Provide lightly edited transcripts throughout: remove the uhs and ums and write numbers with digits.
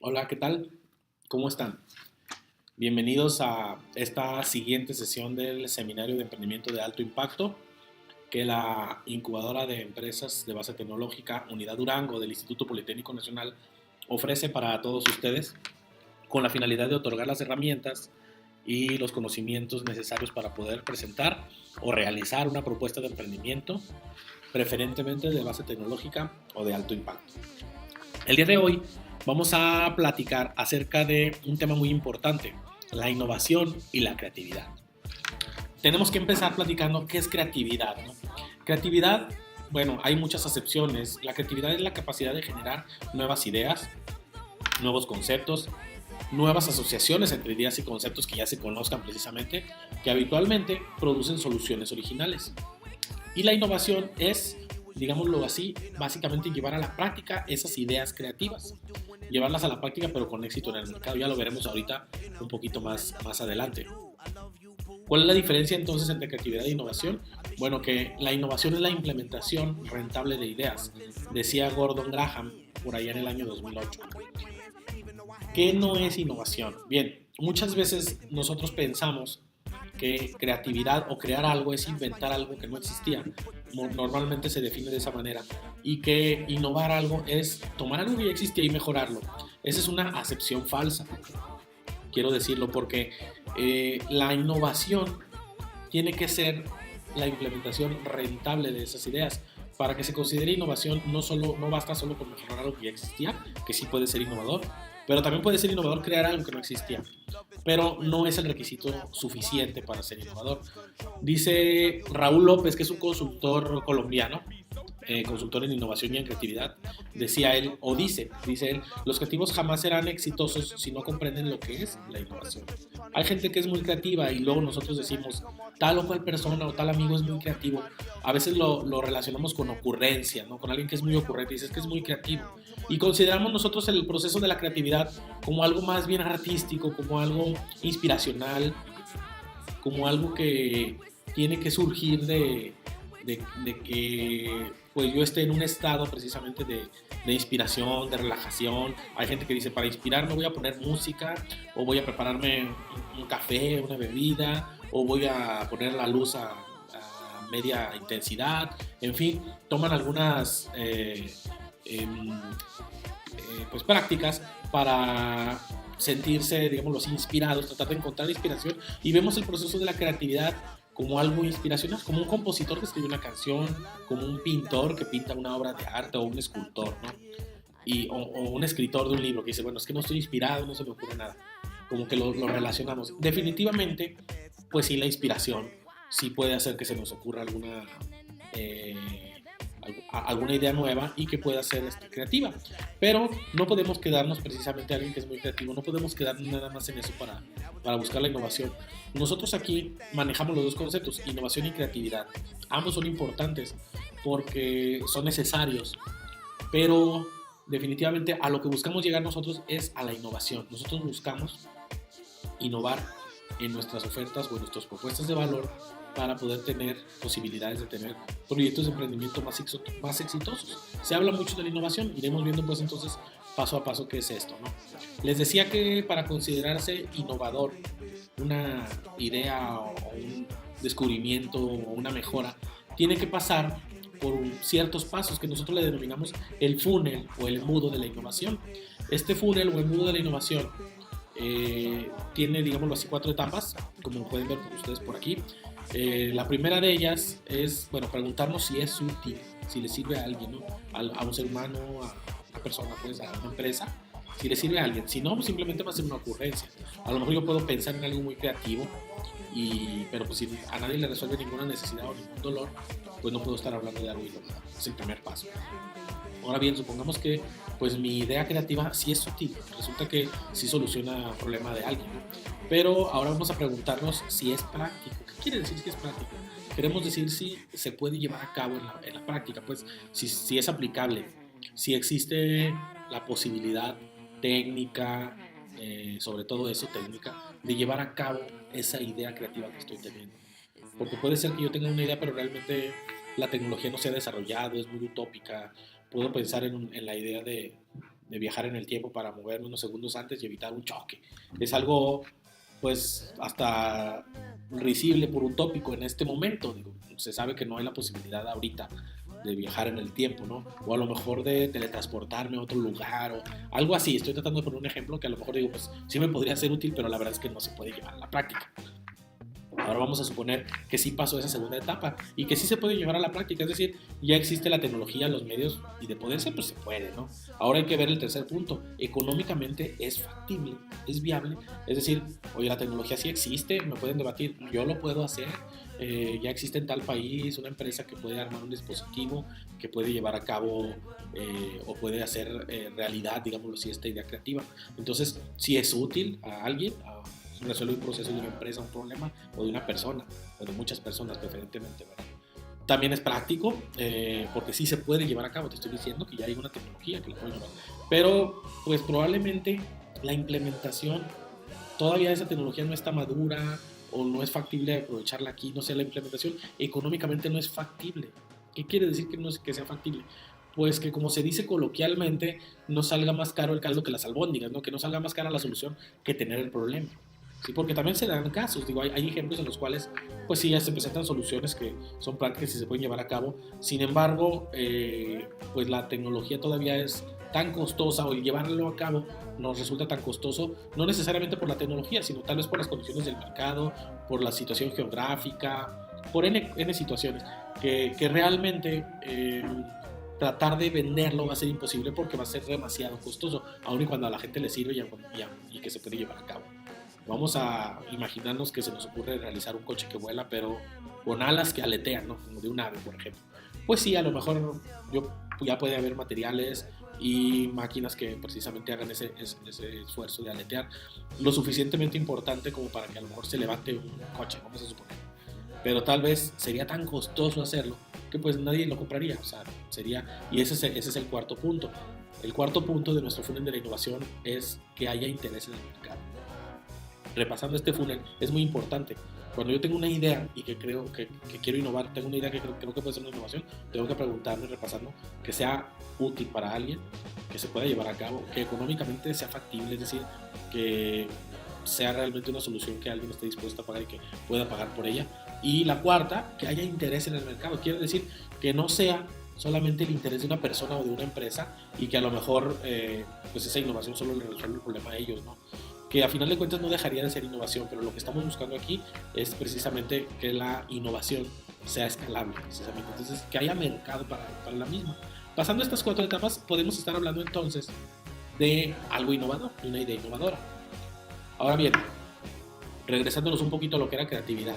Hola, ¿qué tal? ¿Cómo están? Bienvenidos a esta siguiente sesión del Seminario de Emprendimiento de Alto Impacto que la incubadora de empresas de base tecnológica Unidad Durango del Instituto Politécnico Nacional ofrece para todos ustedes con la finalidad de otorgar las herramientas y los conocimientos necesarios para poder presentar o realizar una propuesta de emprendimiento, preferentemente de base tecnológica o de alto impacto. El día de hoy vamos a platicar acerca de un tema muy importante, la innovación y la creatividad. Tenemos que empezar platicando qué es creatividad, ¿no? Creatividad, bueno, hay muchas acepciones. La creatividad es la capacidad de generar nuevas ideas, nuevos conceptos, nuevas asociaciones entre ideas y conceptos que ya se conozcan precisamente, que habitualmente producen soluciones originales. Y la innovación es, digámoslo así, básicamente llevar a la práctica esas ideas creativas. Llevarlas a la práctica pero con éxito en el mercado. Ya lo veremos ahorita un poquito más adelante. ¿Cuál es la diferencia entonces entre creatividad e innovación? Bueno, que la innovación es la implementación rentable de ideas, decía Gordon Graham por allá en el año 2008. ¿Qué no es innovación? Bien, muchas veces nosotros pensamos que creatividad o crear algo es inventar algo que no existía. Normalmente se define de esa manera. Y que innovar algo es tomar algo que ya existía y mejorarlo. Esa es una acepción falsa, quiero decirlo, porque la innovación tiene que ser la implementación rentable de esas ideas. Para que se considere innovación, no basta solo con mejorar algo que ya existía, que sí puede ser innovador, pero también puede ser innovador crear algo que no existía. Pero no es el requisito suficiente para ser innovador. Dice Raúl López, que es un consultor colombiano, consultor en innovación y en creatividad, decía él, o dice él, los creativos jamás serán exitosos si no comprenden lo que es la innovación. Hay gente que es muy creativa y luego nosotros decimos, tal o cual persona o tal amigo es muy creativo. A veces lo relacionamos con ocurrencia, ¿no? Con alguien que es muy ocurrente, dices que es muy creativo. Y consideramos nosotros el proceso de la creatividad como algo más bien artístico, como algo inspiracional, como algo que tiene que surgir de que pues yo esté en un estado precisamente de inspiración, de relajación. Hay gente que dice, para inspirarme voy a poner música, o voy a prepararme un café, una bebida, o voy a poner la luz a media intensidad. En fin, toman algunas pues prácticas para sentirse, digamos, inspirados, tratar de encontrar inspiración, y vemos el proceso de la creatividad como algo inspiracional, como un compositor que escribe una canción, como un pintor que pinta una obra de arte, o un escultor, ¿no? O un escritor de un libro que dice, bueno, es que no estoy inspirado, no se me ocurre nada. Como que lo relacionamos. Definitivamente, pues sí, la inspiración sí puede hacer que se nos ocurra eh, alguna idea nueva y que pueda ser creativa. Pero no podemos quedarnos precisamente a alguien que es muy creativo, no podemos quedarnos nada más en eso para buscar la innovación. Nosotros aquí manejamos los dos conceptos, innovación y creatividad. Ambos son importantes porque son necesarios, pero definitivamente a lo que buscamos llegar nosotros es a la innovación. Nosotros buscamos innovar en nuestras ofertas o en nuestras propuestas de valor para poder tener posibilidades de tener proyectos de emprendimiento más exitosos. Se habla mucho de la innovación, iremos viendo pues entonces paso a paso qué es esto, ¿no? Les decía que para considerarse innovador, una idea o un descubrimiento o una mejora, tiene que pasar por ciertos pasos que nosotros le denominamos el funnel o el embudo de la innovación. Este funnel o embudo de la innovación tiene, digámoslo así, 4 etapas, como pueden ver ustedes por aquí. La primera de ellas es, bueno, preguntarnos si es útil, si le sirve a alguien, ¿no? A un ser humano, a una persona, pues, a una empresa, si le sirve a alguien. Si no, pues simplemente va a ser una ocurrencia. A lo mejor yo puedo pensar en algo muy creativo, pero pues si a nadie le resuelve ninguna necesidad o ningún dolor, pues no puedo estar hablando de algo innovador. Es el primer paso. Ahora bien, supongamos que pues mi idea creativa sí es útil, resulta que sí soluciona un problema de alguien, ¿no? Pero ahora vamos a preguntarnos si es práctico. ¿Qué quiere decir si es práctico? Queremos decir si se puede llevar a cabo en la práctica, pues si es aplicable, si existe la posibilidad técnica, sobre todo eso, técnica, de llevar a cabo esa idea creativa que estoy teniendo. Porque puede ser que yo tenga una idea, pero realmente la tecnología no se ha desarrollado, es muy utópica. Puedo pensar en la idea de viajar en el tiempo para moverme unos segundos antes y evitar un choque. Es algo, pues, hasta risible por utópico en este momento. Digo, se sabe que no hay la posibilidad ahorita de viajar en el tiempo, ¿no? O a lo mejor de teletransportarme a otro lugar o algo así. Estoy tratando de poner un ejemplo que a lo mejor digo, pues sí me podría ser útil, pero la verdad es que no se puede llevar a la práctica. Ahora vamos a suponer que sí pasó esa segunda etapa y que sí se puede llevar a la práctica, es decir, ya existe la tecnología, los medios y de poderse, pues se puede, ¿no? Ahora hay que ver el tercer punto, económicamente es factible, es viable, es decir, oye, la tecnología sí existe, me pueden debatir, yo lo puedo hacer, ya existe en tal país una empresa que puede armar un dispositivo que puede llevar a cabo o puede hacer realidad, digámoslo así, esta idea creativa. Entonces, si es útil a alguien, resuelve un proceso de una empresa, un problema, o de una persona, o de muchas personas preferentemente, ¿verdad? También es práctico, porque sí se puede llevar a cabo, te estoy diciendo que ya hay una tecnología que lo puede llevar, pero pues probablemente la implementación, todavía esa tecnología no está madura, o no es factible aprovecharla aquí, no sé, la implementación económicamente no es factible. ¿Qué quiere decir que no es que sea factible? Pues que, como se dice coloquialmente, no salga más caro el caldo que las albóndigas, ¿no? Que no salga más cara la solución que tener el problema. Sí, porque también se dan casos, digo, hay ejemplos en los cuales, pues sí, ya se presentan soluciones que son prácticas y se pueden llevar a cabo. Sin embargo, pues la tecnología todavía es tan costosa, o el llevarlo a cabo nos resulta tan costoso, no necesariamente por la tecnología, sino tal vez por las condiciones del mercado, por la situación geográfica, por N situaciones, que realmente tratar de venderlo va a ser imposible porque va a ser demasiado costoso, aun y cuando a la gente le sirve y que se puede llevar a cabo. Vamos a imaginarnos que se nos ocurre realizar un coche que vuela, pero con alas que aletean, ¿no? Como de un ave, por ejemplo. Pues sí, a lo mejor ya puede haber materiales y máquinas que precisamente hagan ese esfuerzo de aletear lo suficientemente importante como para que a lo mejor se levante un coche, vamos a suponer. Pero tal vez sería tan costoso hacerlo que pues nadie lo compraría. O sea, y ese es el cuarto punto. El cuarto punto de nuestro funnel de la innovación es que haya interés en el mercado. Repasando este funnel, es muy importante. Cuando yo tengo una idea y que creo que quiero innovar, tengo una idea que creo que puede ser una innovación, tengo que preguntarme, repasarlo, que sea útil para alguien, que se pueda llevar a cabo, que económicamente sea factible, es decir, que sea realmente una solución que alguien esté dispuesto a pagar y que pueda pagar por ella. Y la cuarta, que haya interés en el mercado. Quiere decir que no sea solamente el interés de una persona o de una empresa y que a lo mejor pues esa innovación solo le resuelve el problema a ellos, ¿no? Que a final de cuentas no dejaría de ser innovación, pero lo que estamos buscando aquí es precisamente que la innovación sea escalable, precisamente. Entonces, que haya mercado para la misma. Pasando estas 4 etapas, podemos estar hablando entonces de algo innovador, de una idea innovadora. Ahora bien, regresándonos un poquito a lo que era creatividad,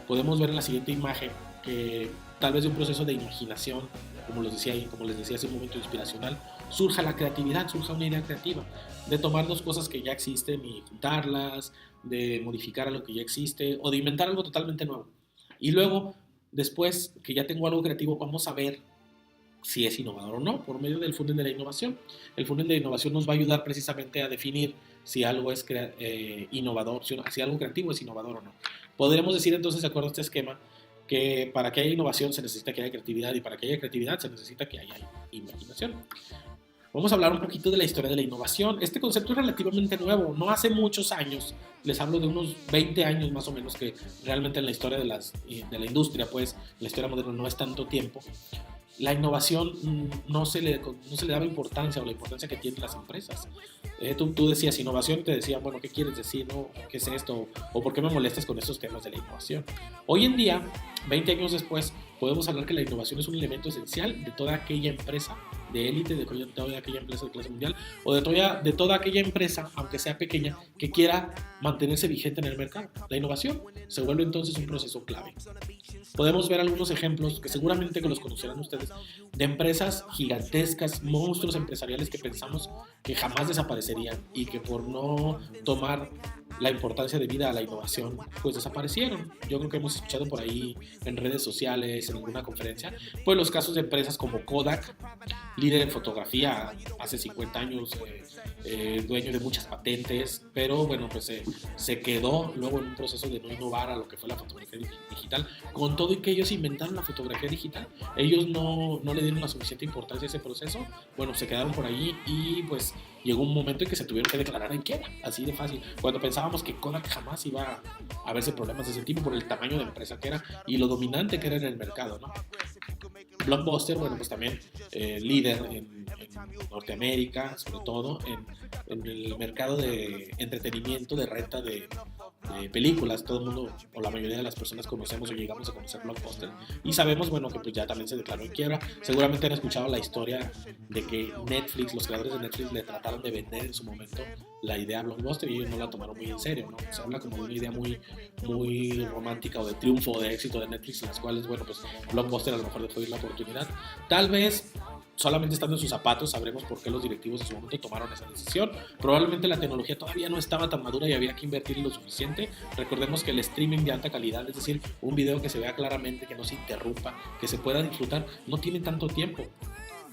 podemos ver en la siguiente imagen que tal vez de un proceso de imaginación, como les decía hace un momento, inspiracional, surja la creatividad, surja una idea creativa, de tomar 2 cosas que ya existen y juntarlas, de modificar a lo que ya existe o de inventar algo totalmente nuevo. Y luego, después que ya tengo algo creativo, vamos a ver si es innovador o no, por medio del funnel de la innovación. El funnel de la innovación nos va a ayudar precisamente a definir si algo es innovador, si algo creativo es innovador o no. Podremos decir entonces, de acuerdo a este esquema, que para que haya innovación se necesita que haya creatividad y para que haya creatividad se necesita que haya imaginación. Vamos a hablar un poquito de la historia de la innovación. Este concepto es relativamente nuevo, no hace muchos años, les hablo de unos 20 años más o menos, que realmente en la historia de la industria, pues, la historia moderna no es tanto tiempo. La innovación no se le daba importancia o la importancia que tienen las empresas. Tú decías innovación y te decían, bueno, ¿qué quieres decir? ¿No? ¿Qué es esto? ¿O por qué me molestas con estos temas de la innovación? Hoy en día, 20 años después, podemos hablar que la innovación es un elemento esencial de toda aquella empresa de élite, de toda aquella empresa de clase mundial o de toda aquella empresa, aunque sea pequeña, que quiera mantenerse vigente en el mercado. La innovación se vuelve entonces un proceso clave. Podemos ver algunos ejemplos que seguramente que los conocerán ustedes de empresas gigantescas, monstruos empresariales que pensamos que jamás desaparecerían y que por no tomar la importancia de vida a la innovación, pues desaparecieron. Yo creo que hemos escuchado por ahí en redes sociales, en alguna conferencia, pues los casos de empresas como Kodak, líder en fotografía hace 50 años, dueño de muchas patentes, pero bueno, pues se quedó luego en un proceso de no innovar a lo que fue la fotografía digital, con todo y que ellos inventaron la fotografía digital, ellos no le dieron la suficiente importancia a ese proceso, bueno, se quedaron por ahí y pues llegó un momento en que se tuvieron que declarar en quiebra, así de fácil, cuando pensábamos que Kodak jamás iba a verse problemas de ese tipo por el tamaño de empresa que era y lo dominante que era en el mercado, ¿no? Blockbuster, bueno, pues también líder en Norteamérica, sobre todo en el mercado de entretenimiento, de renta de películas. Todo el mundo, o la mayoría de las personas conocemos o llegamos a conocer Blockbuster. Y sabemos, bueno, que pues ya también se declaró en quiebra. Seguramente han escuchado la historia de que Netflix, los creadores de Netflix, le trataron de vender en su momento la idea a Blockbuster y ellos no la tomaron muy en serio, ¿no? Se habla como de una idea muy, muy romántica o de triunfo o de éxito de Netflix, en las cuales, bueno, pues Blockbuster a lo mejor dejó ir la oportunidad. Tal vez solamente estando en sus zapatos sabremos por qué los directivos en su momento tomaron esa decisión. Probablemente la tecnología todavía no estaba tan madura y había que invertir lo suficiente. Recordemos que el streaming de alta calidad, es decir, un video que se vea claramente, que no se interrumpa, que se pueda disfrutar, no tiene tanto tiempo.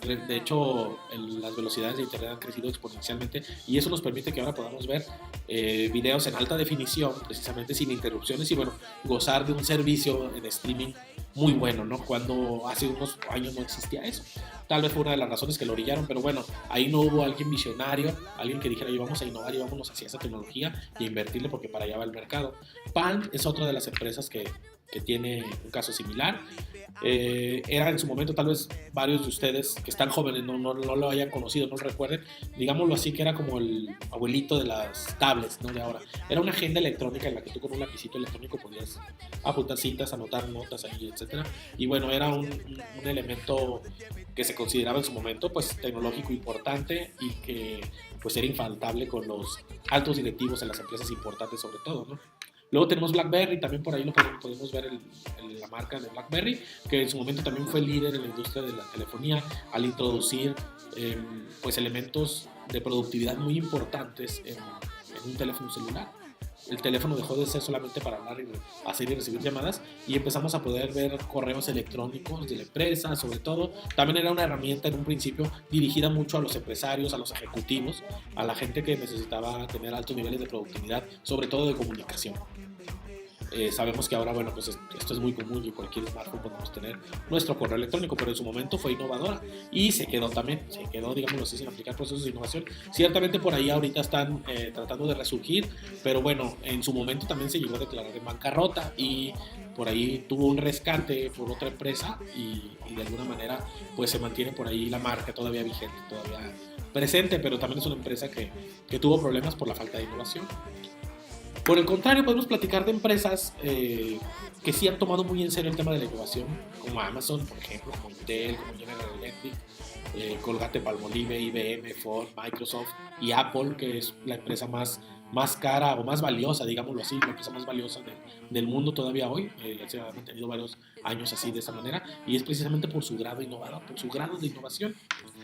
De hecho, las velocidades de internet han crecido exponencialmente y eso nos permite que ahora podamos ver videos en alta definición, precisamente sin interrupciones y bueno, gozar de un servicio en streaming muy bueno, ¿no? Cuando hace unos años no existía eso. Tal vez fue una de las razones que lo orillaron, pero bueno, ahí no hubo alguien visionario, alguien que dijera, vamos a innovar y vámonos hacia esa tecnología y invertirle porque para allá va el mercado. Pan es otra de las empresas que tiene un caso similar. Era en su momento, tal vez varios de ustedes que están jóvenes no lo hayan conocido, no lo recuerden, digámoslo así, que era como el abuelito de las tablets, ¿no? De ahora. Era una agenda electrónica en la que tú con un lapicito electrónico podías apuntar citas, anotar notas ahí, etc. Y bueno, era un elemento que se consideraba en su momento pues tecnológico importante y que pues era infaltable con los altos directivos en las empresas importantes sobre todo, ¿no? Luego tenemos BlackBerry, también por ahí lo podemos ver la marca de BlackBerry, que en su momento también fue líder en la industria de la telefonía al introducir pues elementos de productividad muy importantes en un teléfono celular. El teléfono dejó de ser solamente para hablar, hacer y recibir llamadas y empezamos a poder ver correos electrónicos de la empresa, sobre todo. También era una herramienta en un principio dirigida mucho a los empresarios, a los ejecutivos, a la gente que necesitaba tener altos niveles de productividad, sobre todo de comunicación. Sabemos que ahora, bueno, pues esto es muy común y en cualquier smartphone podemos tener nuestro correo electrónico, pero en su momento fue innovadora y se quedó, digámoslo así, sin aplicar procesos de innovación. Ciertamente por ahí ahorita están tratando de resurgir, pero bueno, en su momento también se llegó a declarar en bancarrota y por ahí tuvo un rescate por otra empresa y de alguna manera pues se mantiene por ahí la marca todavía vigente, todavía presente, pero también es una empresa que tuvo problemas por la falta de innovación. Por el contrario, podemos platicar de empresas que sí han tomado muy en serio el tema de la innovación, como Amazon, por ejemplo, como Intel, como General Electric, Colgate-Palmolive, IBM, Ford, Microsoft y Apple, que es la empresa más cara o más valiosa, digámoslo así, la empresa más valiosa del mundo todavía hoy. Se ha mantenido varios años así de esa manera y es precisamente por su grado innovador, por su grado de innovación.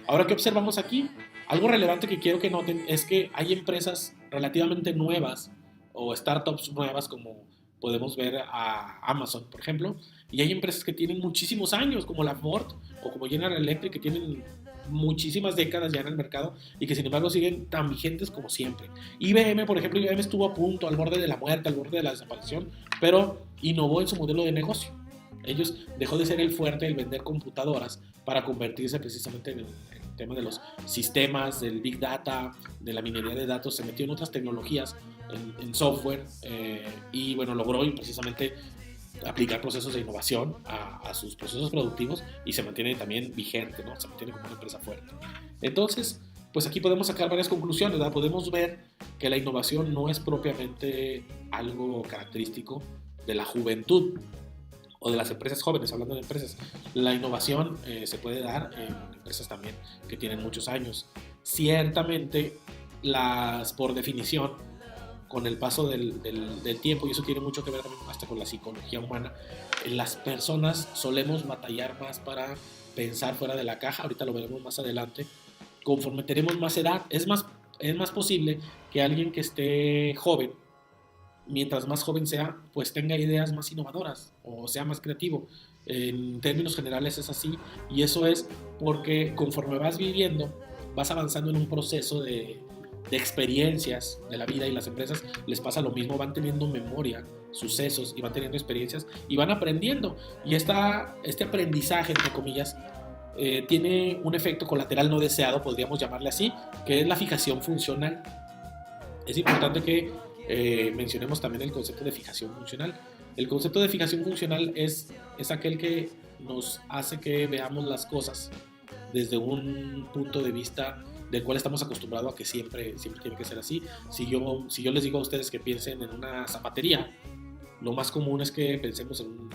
Ahora, ¿qué observamos aquí? Algo relevante que quiero que noten es que hay empresas relativamente nuevas o startups nuevas como podemos ver a Amazon, por ejemplo, y hay empresas que tienen muchísimos años, como la Ford o como General Electric, que tienen muchísimas décadas ya en el mercado y que sin embargo siguen tan vigentes como siempre. IBM, por ejemplo, IBM estuvo a punto, al borde de la muerte, al borde de la desaparición, pero innovó en su modelo de negocio. Ellos dejó de ser el fuerte, el vender computadoras, para convertirse precisamente en el tema de los sistemas, del Big Data, de la minería de datos, se metió en otras tecnologías, en software, y bueno, logró precisamente aplicar procesos de innovación a sus procesos productivos y se mantiene también vigente, ¿no? Se mantiene como una empresa fuerte. Entonces, pues aquí podemos sacar varias conclusiones, ¿verdad? Podemos ver que la innovación no es propiamente algo característico de la juventud o de las empresas jóvenes, hablando de empresas. La innovación se puede dar en empresas también que tienen muchos años. Ciertamente, por definición, con el paso del tiempo, y eso tiene mucho que ver también hasta con la psicología humana, las personas solemos batallar más para pensar fuera de la caja. Ahorita lo veremos más adelante. Conforme tenemos más edad, es más posible que alguien que esté joven mientras más joven sea, pues tenga ideas más innovadoras o sea más creativo. En términos generales es así, y eso es porque conforme vas viviendo, vas avanzando en un proceso de experiencias de la vida, y las empresas les pasa lo mismo, van teniendo memoria, sucesos, y van teniendo experiencias y van aprendiendo. Y este aprendizaje, entre comillas, tiene un efecto colateral no deseado, podríamos llamarle así, que es la fijación funcional. Es importante que mencionemos también el concepto de fijación funcional. El concepto de fijación funcional es aquel que nos hace que veamos las cosas desde un punto de vista del cual estamos acostumbrados a que siempre tiene que ser así. Si yo les digo a ustedes que piensen en una zapatería, lo más común es que pensemos en un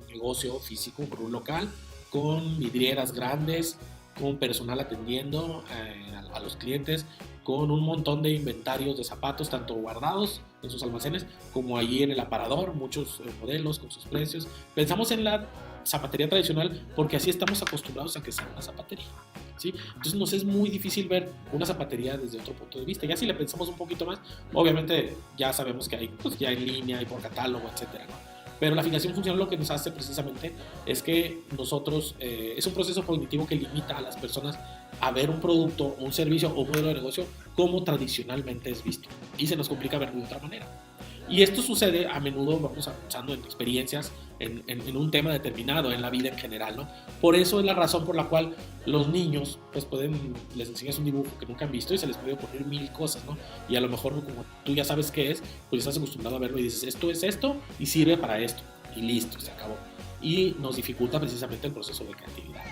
negocio físico, con un local, con vidrieras grandes, con personal atendiendo a los clientes, con un montón de inventarios de zapatos, tanto guardados en sus almacenes como allí en el aparador, muchos modelos con sus precios. Pensamos en la zapatería tradicional porque así estamos acostumbrados a que sea una zapatería, ¿sí? Entonces nos es muy difícil ver una zapatería desde otro punto de vista. Ya si le pensamos un poquito más, obviamente ya sabemos que hay, pues, ya en línea y por catálogo, etcétera, ¿no? Pero la fijación funcional lo que nos hace precisamente es que nosotros, es un proceso cognitivo que limita a las personas a ver un producto, un servicio o un modelo de negocio como tradicionalmente es visto, y se nos complica verlo de otra manera. Y esto sucede a menudo, vamos avanzando en experiencias, en un tema determinado, en la vida en general, ¿no? Por eso es la razón por la cual los niños, pues les enseñas un dibujo que nunca han visto y se les puede ocurrir mil cosas, ¿no? Y a lo mejor, como tú ya sabes qué es, pues estás acostumbrado a verlo y dices, esto es esto y sirve para esto. Y listo, se acabó. Y nos dificulta precisamente el proceso de creatividad.